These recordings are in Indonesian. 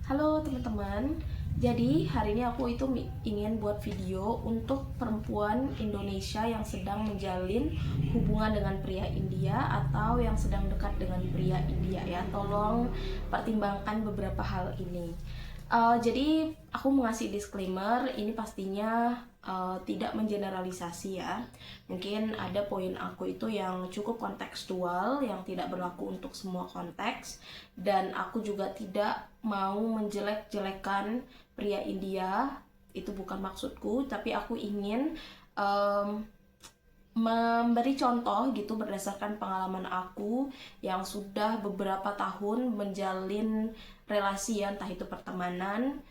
Halo teman-teman, jadi hari ini aku ingin buat video untuk perempuan Indonesia yang sedang menjalin hubungan dengan pria India atau yang sedang dekat dengan pria India ya. Tolong pertimbangkan beberapa hal ini. Jadi aku mengasih disclaimer, ini pastinya tidak mengeneralisasi ya. Mungkin ada poin aku itu yang cukup kontekstual, yang tidak berlaku untuk semua konteks. Dan aku juga tidak mau menjelek-jelekan pria India, itu bukan maksudku. Tapi aku ingin memberi contoh gitu berdasarkan pengalaman aku yang sudah beberapa tahun menjalin relasi ya, entah itu pertemanan.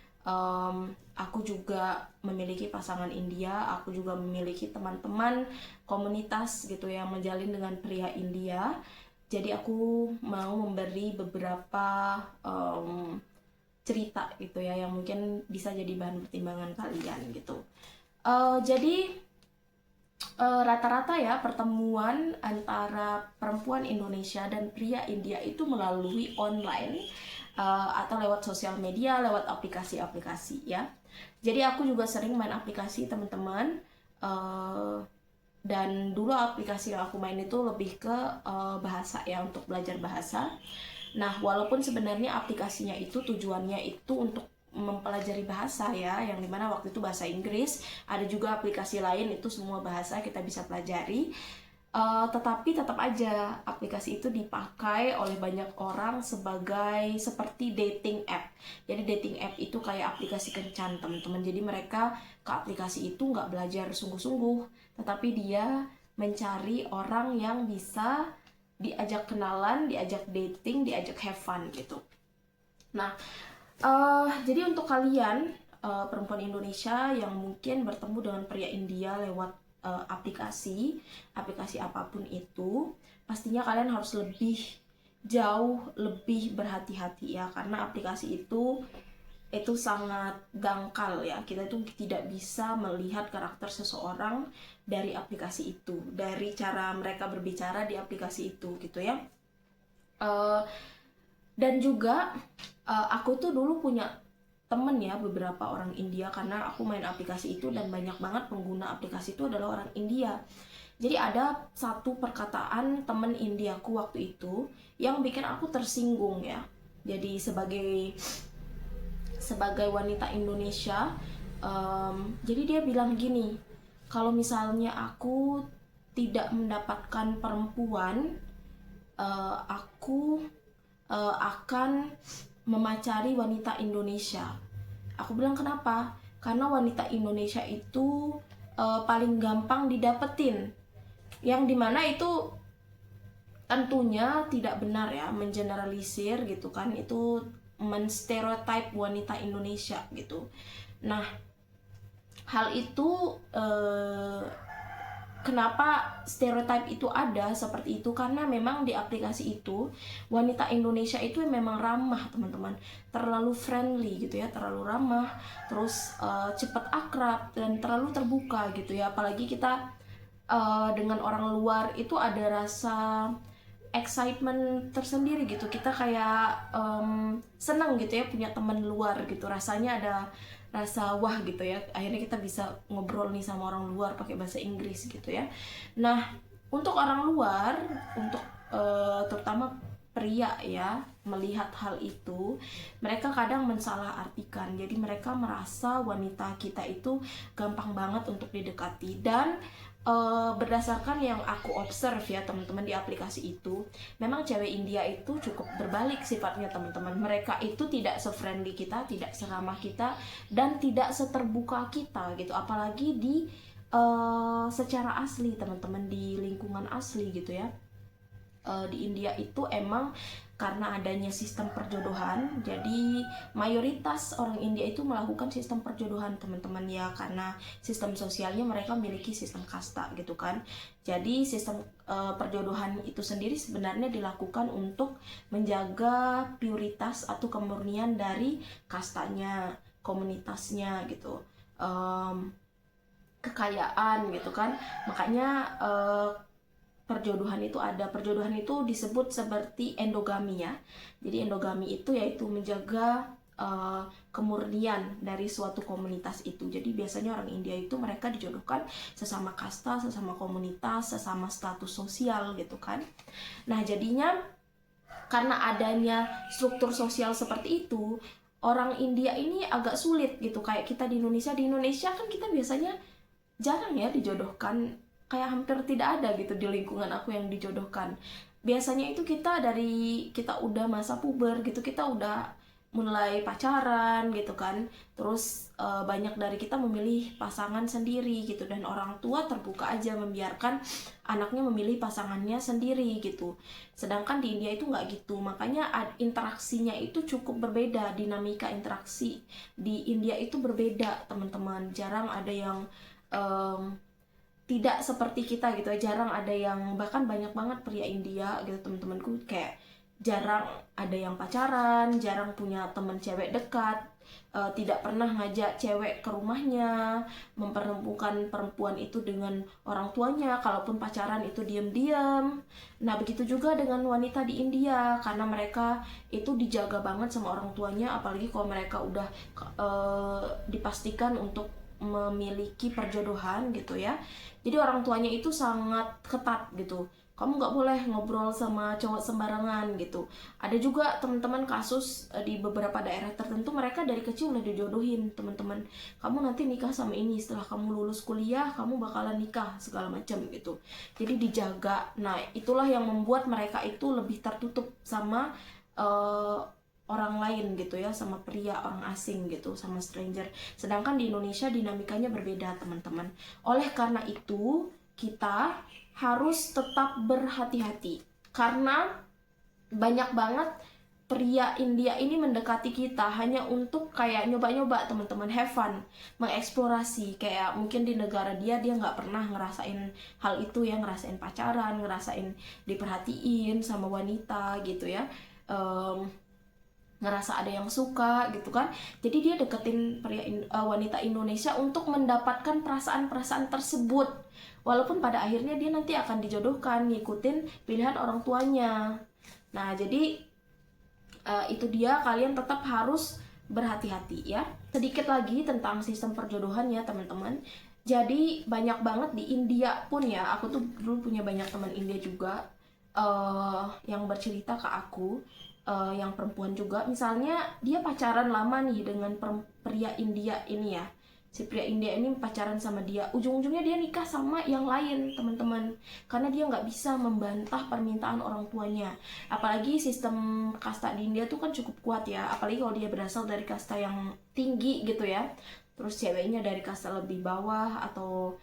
Aku juga memiliki pasangan India, aku juga memiliki teman-teman komunitas gitu yang menjalin dengan pria India. Jadi aku mau memberi beberapa cerita gitu ya yang mungkin bisa jadi bahan pertimbangan kalian gitu. Jadi rata-rata ya pertemuan antara perempuan Indonesia dan pria India itu melalui online atau lewat sosial media, lewat aplikasi-aplikasi ya. Jadi aku juga sering main aplikasi teman-teman, dan dulu aplikasi yang aku main itu lebih ke bahasa ya, untuk belajar bahasa. Nah, walaupun sebenarnya aplikasinya itu tujuannya itu untuk mempelajari bahasa ya, yang dimana waktu itu bahasa Inggris, ada juga aplikasi lain itu semua bahasa kita bisa pelajari. Tetapi tetap aja aplikasi itu dipakai oleh banyak orang sebagai seperti dating app. Jadi dating app itu kayak aplikasi kencan teman-teman. Jadi mereka ke aplikasi itu nggak belajar sungguh-sungguh, tetapi dia mencari orang yang bisa diajak kenalan, diajak dating, diajak have fun gitu. Nah, jadi untuk kalian perempuan Indonesia yang mungkin bertemu dengan pria India lewat aplikasi apapun itu, pastinya kalian harus jauh lebih berhati-hati ya, karena aplikasi itu sangat dangkal ya. Kita itu tidak bisa melihat karakter seseorang dari aplikasi itu, dari cara mereka berbicara di aplikasi itu gitu ya. Dan juga aku tuh dulu punya temen ya, beberapa orang India, karena aku main aplikasi itu dan banyak banget pengguna aplikasi itu adalah orang India. Jadi ada satu perkataan temen Indiaku waktu itu yang bikin aku tersinggung ya. Jadi sebagai wanita Indonesia, jadi dia bilang gini, kalau misalnya aku tidak mendapatkan perempuan, aku akan memacari wanita Indonesia. Aku bilang kenapa? Karena wanita Indonesia itu paling gampang didapetin. Yang dimana itu tentunya tidak benar ya, mengeneralisir gitu kan, itu menstereotype wanita Indonesia gitu. Nah, hal itu kenapa stereotype itu ada seperti itu, karena memang di aplikasi itu wanita Indonesia itu memang ramah teman-teman, terlalu friendly gitu ya, terlalu ramah, terus cepat akrab dan terlalu terbuka gitu ya. Apalagi kita dengan orang luar itu ada rasa excitement tersendiri gitu, kita kayak senang gitu ya punya teman luar gitu, rasanya ada rasa wah gitu ya, akhirnya kita bisa ngobrol nih sama orang luar pakai bahasa Inggris gitu ya. Nah, untuk orang luar, untuk terutama pria ya, melihat hal itu, mereka kadang mensalahartikan. Jadi mereka merasa wanita kita itu gampang banget untuk didekati. Dan berdasarkan yang aku observe ya teman-teman di aplikasi itu, memang cewek India itu cukup berbalik sifatnya teman-teman. Mereka itu tidak se-friendly kita, tidak seramah kita, dan tidak seterbuka kita gitu. Apalagi secara asli teman-teman, di lingkungan asli gitu ya. Di India itu emang karena adanya sistem perjodohan, jadi mayoritas orang India itu melakukan sistem perjodohan teman-teman ya, karena sistem sosialnya mereka memiliki sistem kasta gitu kan. Jadi sistem perjodohan itu sendiri sebenarnya dilakukan untuk menjaga puritas atau kemurnian dari kastanya, komunitasnya gitu, kekayaan gitu kan. Makanya perjodohan itu disebut seperti endogami ya. Jadi endogami itu yaitu menjaga kemurnian dari suatu komunitas itu. Jadi biasanya orang India itu mereka dijodohkan sesama kasta, sesama komunitas, sesama status sosial gitu kan. Nah jadinya karena adanya struktur sosial seperti itu, orang India ini agak sulit gitu. Kayak kita di Indonesia kan kita biasanya jarang ya dijodohkan, kayak hampir tidak ada gitu di lingkungan aku yang dijodohkan. Biasanya itu kita dari kita udah masa puber gitu, kita udah mulai pacaran gitu kan, terus banyak dari kita memilih pasangan sendiri gitu, dan orang tua terbuka aja membiarkan anaknya memilih pasangannya sendiri gitu. Sedangkan di India itu nggak gitu, makanya interaksinya itu cukup berbeda, dinamika interaksi di India itu berbeda teman-teman. Jarang ada yang tidak seperti kita gitu, jarang ada yang, bahkan banyak banget pria India gitu teman-temanku, kayak jarang ada yang pacaran, jarang punya teman cewek dekat, tidak pernah ngajak cewek ke rumahnya, mempertemukan perempuan itu dengan orang tuanya, kalaupun pacaran itu diam-diam. Nah begitu juga dengan wanita di India, karena mereka itu dijaga banget sama orang tuanya, apalagi kalau mereka udah dipastikan untuk memiliki perjodohan gitu ya. Jadi orang tuanya itu sangat ketat gitu, kamu nggak boleh ngobrol sama cowok sembarangan gitu. Ada juga teman-teman kasus di beberapa daerah tertentu, mereka dari kecil udah dijodohin, teman-teman, kamu nanti nikah sama ini, setelah kamu lulus kuliah kamu bakalan nikah segala macam gitu. Jadi dijaga. Nah itulah yang membuat mereka itu lebih tertutup sama orang lain gitu ya, sama pria, orang asing gitu, sama stranger. Sedangkan di Indonesia dinamikanya berbeda teman-teman. Oleh karena itu kita harus tetap berhati-hati, karena banyak banget pria India ini mendekati kita hanya untuk kayak nyoba-nyoba teman-teman, have fun, mengeksplorasi. Kayak mungkin di negara dia nggak pernah ngerasain hal itu ya, ngerasain pacaran, ngerasain diperhatiin sama wanita gitu ya, ngerasa ada yang suka gitu kan. Jadi dia deketin wanita Indonesia untuk mendapatkan perasaan-perasaan tersebut, walaupun pada akhirnya dia nanti akan dijodohkan ngikutin pilihan orang tuanya. Nah jadi itu dia, kalian tetap harus berhati-hati ya. Sedikit lagi tentang sistem perjodohan ya teman-teman. Jadi banyak banget di India pun ya, aku tuh dulu punya banyak teman India juga yang bercerita ke aku, yang perempuan juga, misalnya dia pacaran lama nih dengan pria India ini ya, si pria India ini pacaran sama dia, ujung-ujungnya dia nikah sama yang lain teman-teman, karena dia nggak bisa membantah permintaan orang tuanya. Apalagi sistem kasta di India tuh kan cukup kuat ya, apalagi kalau dia berasal dari kasta yang tinggi gitu ya, terus ceweknya dari kasta lebih bawah atau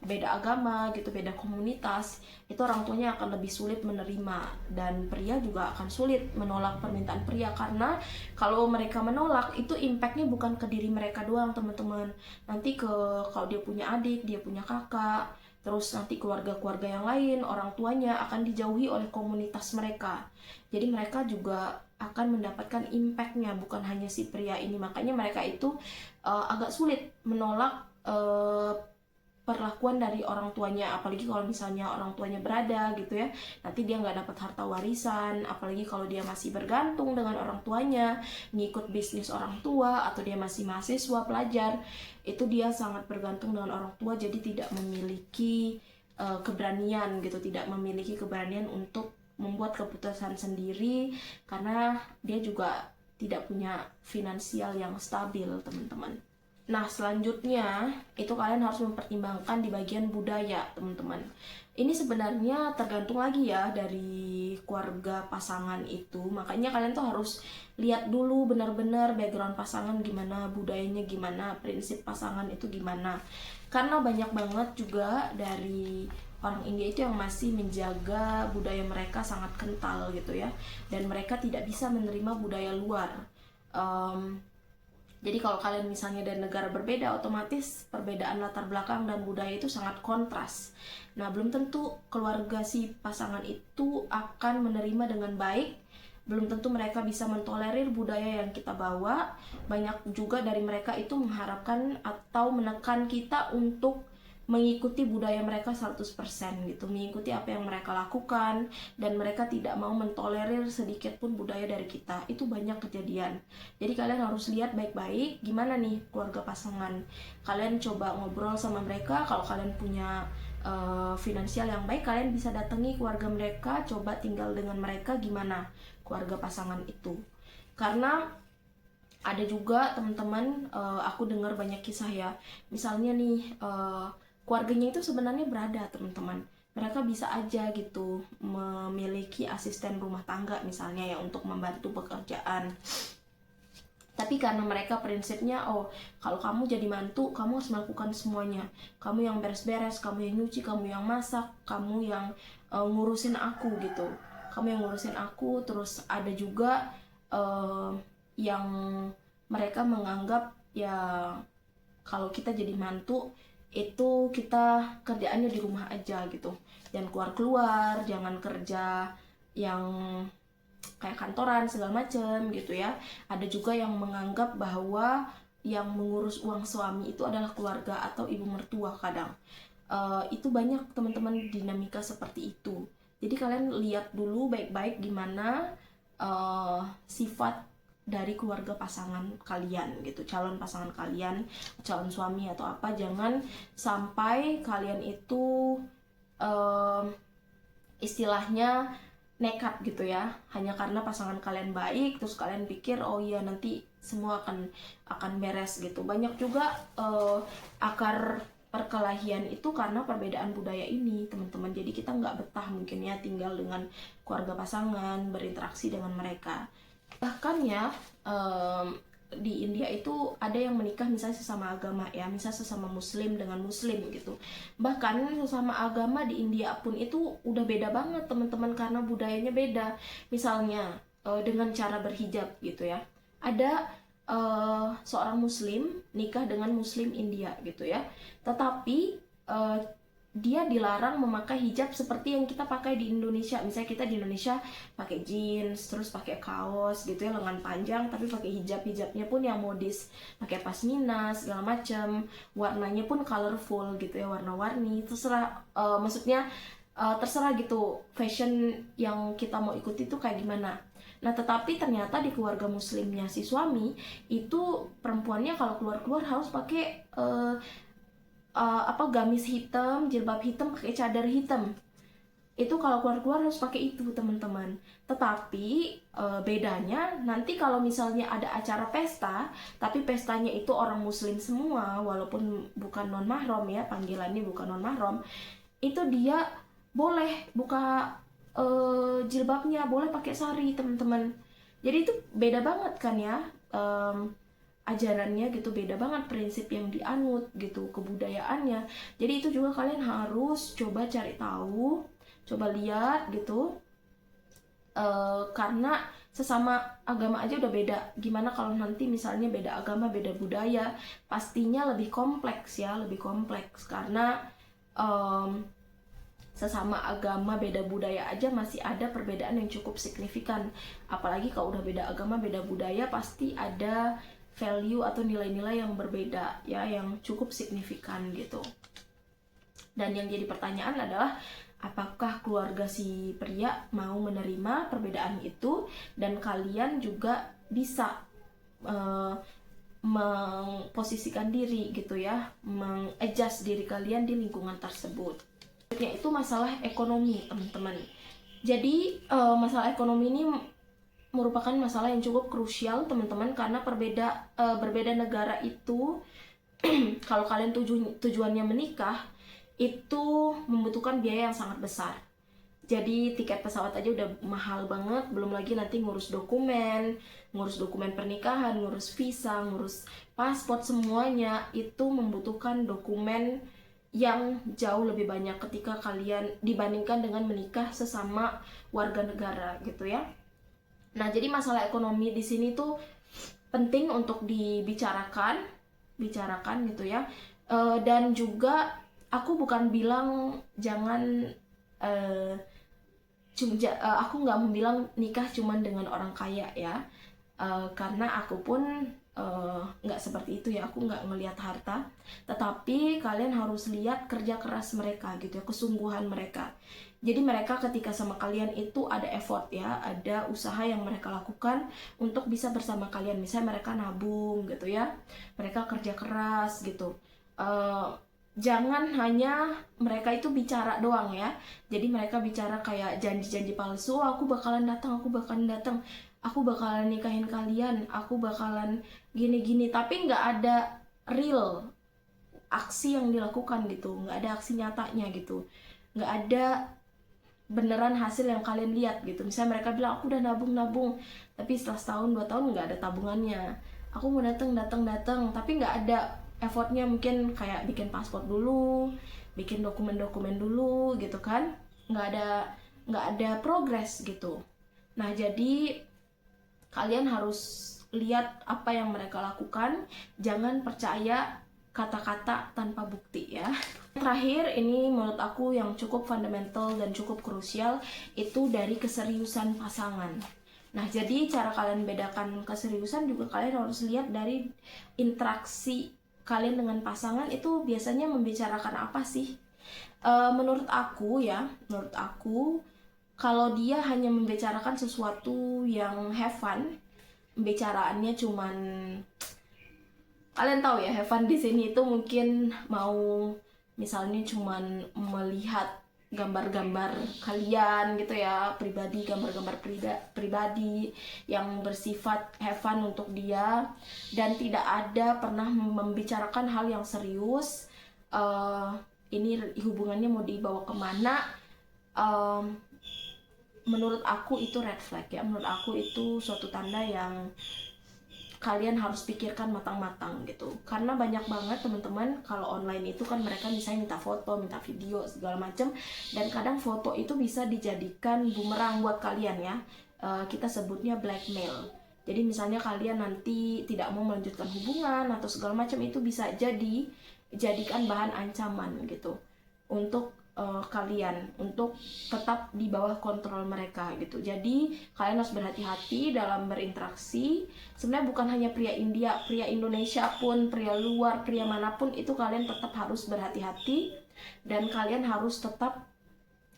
beda agama gitu, beda komunitas, itu orang tuanya akan lebih sulit menerima, dan pria juga akan sulit menolak permintaan pria, karena kalau mereka menolak itu impactnya bukan ke diri mereka doang teman-teman, nanti kalau dia punya adik, dia punya kakak, terus nanti keluarga-keluarga yang lain, orang tuanya akan dijauhi oleh komunitas mereka. Jadi mereka juga akan mendapatkan impactnya, bukan hanya si pria ini. Makanya mereka itu agak sulit menolak perlakuan dari orang tuanya, apalagi kalau misalnya orang tuanya berada gitu ya, nanti dia nggak dapat harta warisan. Apalagi kalau dia masih bergantung dengan orang tuanya, ngikut bisnis orang tua, atau dia masih mahasiswa pelajar, itu dia sangat bergantung dengan orang tua, jadi tidak memiliki keberanian gitu, tidak memiliki keberanian untuk membuat keputusan sendiri, karena dia juga tidak punya finansial yang stabil teman-teman. Nah selanjutnya itu kalian harus mempertimbangkan di bagian budaya teman-teman. Ini sebenarnya tergantung lagi ya dari keluarga pasangan itu, makanya kalian tuh harus lihat dulu benar-benar background pasangan gimana, budayanya gimana, prinsip pasangan itu gimana. Karena banyak banget juga dari orang India itu yang masih menjaga budaya mereka sangat kental gitu ya, dan mereka tidak bisa menerima budaya luar. Jadi kalau kalian misalnya dari negara berbeda, otomatis perbedaan latar belakang dan budaya itu sangat kontras. Nah belum tentu keluarga si pasangan itu akan menerima dengan baik, belum tentu mereka bisa mentolerir budaya yang kita bawa. Banyak juga dari mereka itu mengharapkan atau menekan kita untuk mengikuti budaya mereka 100% gitu, mengikuti apa yang mereka lakukan, dan mereka tidak mau mentolerir sedikit pun budaya dari kita. Itu banyak kejadian. Jadi kalian harus lihat baik-baik gimana nih keluarga pasangan. Kalian coba ngobrol sama mereka. Kalau kalian punya finansial yang baik, kalian bisa datangi keluarga mereka, coba tinggal dengan mereka gimana keluarga pasangan itu. Karena ada juga teman-teman, aku dengar banyak kisah ya, misalnya nih keluarganya itu sebenarnya berada, teman-teman. Mereka bisa aja gitu memiliki asisten rumah tangga misalnya ya, untuk membantu pekerjaan. Tapi karena mereka prinsipnya, oh kalau kamu jadi mantu, kamu harus melakukan semuanya. Kamu yang beres-beres, kamu yang nyuci, kamu yang masak, kamu yang ngurusin aku gitu. Kamu yang ngurusin aku. Terus ada juga yang mereka menganggap ya kalau kita jadi mantu itu kita kerjaannya di rumah aja gitu, jangan keluar-keluar, jangan kerja yang kayak kantoran segala macem gitu ya. Ada juga yang menganggap bahwa yang mengurus uang suami itu adalah keluarga atau ibu mertua kadang. Itu banyak teman-teman dinamika seperti itu. Jadi kalian lihat dulu baik-baik gimana sifat dari keluarga pasangan kalian gitu, calon pasangan kalian, calon suami atau apa. Jangan sampai kalian itu istilahnya nekat gitu ya, hanya karena pasangan kalian baik terus kalian pikir oh iya nanti semua akan beres gitu. Banyak juga akar perkelahian itu karena perbedaan budaya ini, teman-teman. Jadi kita nggak betah mungkin ya tinggal dengan keluarga pasangan, berinteraksi dengan mereka. Bahkan ya di India itu ada yang menikah misalnya sesama agama ya, misalnya sesama muslim dengan muslim gitu. Bahkan sesama agama di India pun itu udah beda banget, teman-teman, karena budayanya beda. Misalnya dengan cara berhijab gitu ya, ada seorang muslim nikah dengan muslim India gitu ya, tetapi dia dilarang memakai hijab seperti yang kita pakai di Indonesia. Misalnya kita di Indonesia pakai jeans, terus pakai kaos gitu ya, lengan panjang, tapi pakai hijabnya pun yang modis, pakai pasmina segala macam, warnanya pun colorful gitu ya, warna-warni. Terserah, maksudnya terserah gitu fashion yang kita mau ikuti itu kayak gimana. Nah tetapi ternyata di keluarga muslimnya si suami itu perempuannya kalau keluar-keluar harus pakai gamis hitam, jilbab hitam, pakai cadar hitam. Itu kalau keluar-keluar harus pakai itu, teman-teman. Tetapi bedanya nanti kalau misalnya ada acara pesta, tapi pestanya itu orang muslim semua, walaupun bukan non mahram ya, panggilannya bukan non mahram, itu dia boleh buka jilbabnya, boleh pakai sari, teman-teman. Jadi itu beda banget kan ya, ajarannya gitu, beda banget prinsip yang dianut gitu, kebudayaannya. Jadi itu juga kalian harus coba cari tahu, coba lihat gitu, karena sesama agama aja udah beda, gimana kalau nanti misalnya beda agama, beda budaya, pastinya lebih kompleks ya, lebih kompleks. Karena sesama agama beda budaya aja masih ada perbedaan yang cukup signifikan, apalagi kalau udah beda agama beda budaya pasti ada value atau nilai-nilai yang berbeda ya, yang cukup signifikan gitu. Dan yang jadi pertanyaan adalah apakah keluarga si pria mau menerima perbedaan itu, dan kalian juga bisa memposisikan diri gitu ya, mengadjust diri kalian di lingkungan tersebut. Yaitu masalah ekonomi, teman-teman. Jadi masalah ekonomi ini merupakan masalah yang cukup krusial, teman-teman, karena berbeda negara itu kalau kalian tujuannya menikah itu membutuhkan biaya yang sangat besar. Jadi tiket pesawat aja udah mahal banget, belum lagi nanti ngurus dokumen pernikahan, ngurus visa, ngurus paspor, semuanya itu membutuhkan dokumen yang jauh lebih banyak ketika kalian dibandingkan dengan menikah sesama warga negara gitu ya. Nah, jadi masalah ekonomi di sini tuh penting untuk dibicarakan gitu ya. Dan juga aku bukan bilang jangan aku nggak bilang nikah cuman dengan orang kaya ya. karena aku pun nggak seperti itu ya, aku nggak ngelihat harta, tetapi kalian harus lihat kerja keras mereka gitu ya, kesungguhan mereka. Jadi mereka ketika sama kalian itu ada effort ya, ada usaha yang mereka lakukan untuk bisa bersama kalian. Misalnya mereka nabung gitu ya, mereka kerja keras gitu. Jangan hanya mereka itu bicara doang ya. Jadi mereka bicara kayak janji-janji palsu, aku bakalan datang, aku bakalan nikahin kalian, aku bakalan gini-gini, tapi nggak ada real aksi yang dilakukan gitu, nggak ada aksi nyatanya gitu, nggak ada beneran hasil yang kalian lihat gitu. Misalnya mereka bilang aku udah nabung, tapi setelah setahun 2 tahun nggak ada tabungannya. Aku mau datang, tapi nggak ada effortnya, mungkin kayak bikin paspor dulu, bikin dokumen-dokumen dulu gitu kan, nggak ada progres gitu. Nah jadi kalian harus lihat apa yang mereka lakukan, jangan percaya kata-kata tanpa bukti ya. Terakhir, ini menurut aku yang cukup fundamental dan cukup krusial, itu dari keseriusan pasangan. Nah jadi cara kalian bedakan keseriusan juga kalian harus lihat dari interaksi kalian dengan pasangan itu biasanya membicarakan apa sih. Menurut aku kalau dia hanya membicarakan sesuatu yang have fun, pembicaraannya cuman, kalian tahu ya, have fun di sini itu mungkin mau misalnya cuman melihat gambar-gambar kalian gitu ya, pribadi, gambar-gambar pribadi yang bersifat have fun untuk dia, dan tidak ada pernah membicarakan hal yang serius. Ini hubungannya mau dibawa kemana? Menurut aku itu red flag ya, menurut aku itu suatu tanda yang kalian harus pikirkan matang-matang gitu. Karena banyak banget teman-teman kalau online itu kan mereka misalnya minta foto, minta video segala macam, dan kadang foto itu bisa dijadikan bumerang buat kalian ya. Kita sebutnya blackmail. Jadi misalnya kalian nanti tidak mau melanjutkan hubungan atau segala macam, itu bisa jadikan bahan ancaman gitu untuk kalian, untuk tetap di bawah kontrol mereka gitu. Jadi kalian harus berhati-hati dalam berinteraksi. Sebenarnya bukan hanya pria India, pria Indonesia pun, pria luar, pria manapun itu kalian tetap harus berhati-hati, dan kalian harus tetap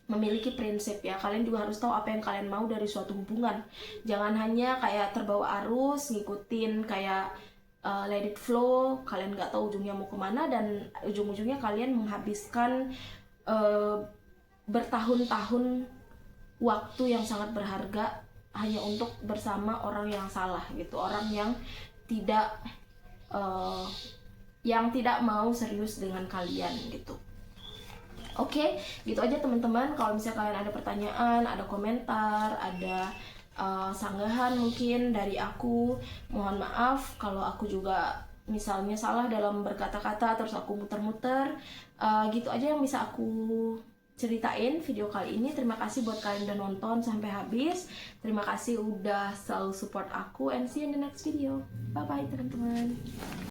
memiliki prinsip ya. Kalian juga harus tahu apa yang kalian mau dari suatu hubungan. Jangan hanya kayak terbawa arus, ngikutin kayak let it flow, kalian nggak tahu ujungnya mau kemana, dan ujung-ujungnya kalian menghabiskan bertahun-tahun waktu yang sangat berharga hanya untuk bersama orang yang salah gitu, orang yang tidak mau serius dengan kalian gitu. Oke, gitu aja teman-teman. Kalau misalnya kalian ada pertanyaan, ada komentar, ada sanggahan mungkin dari aku, mohon maaf kalau aku juga misalnya salah dalam berkata-kata terus aku muter-muter. Gitu aja yang bisa aku ceritain video kali ini. Terima kasih buat kalian udah nonton sampai habis. Terima kasih udah selalu support aku, and see you in the next video. Bye bye teman-teman.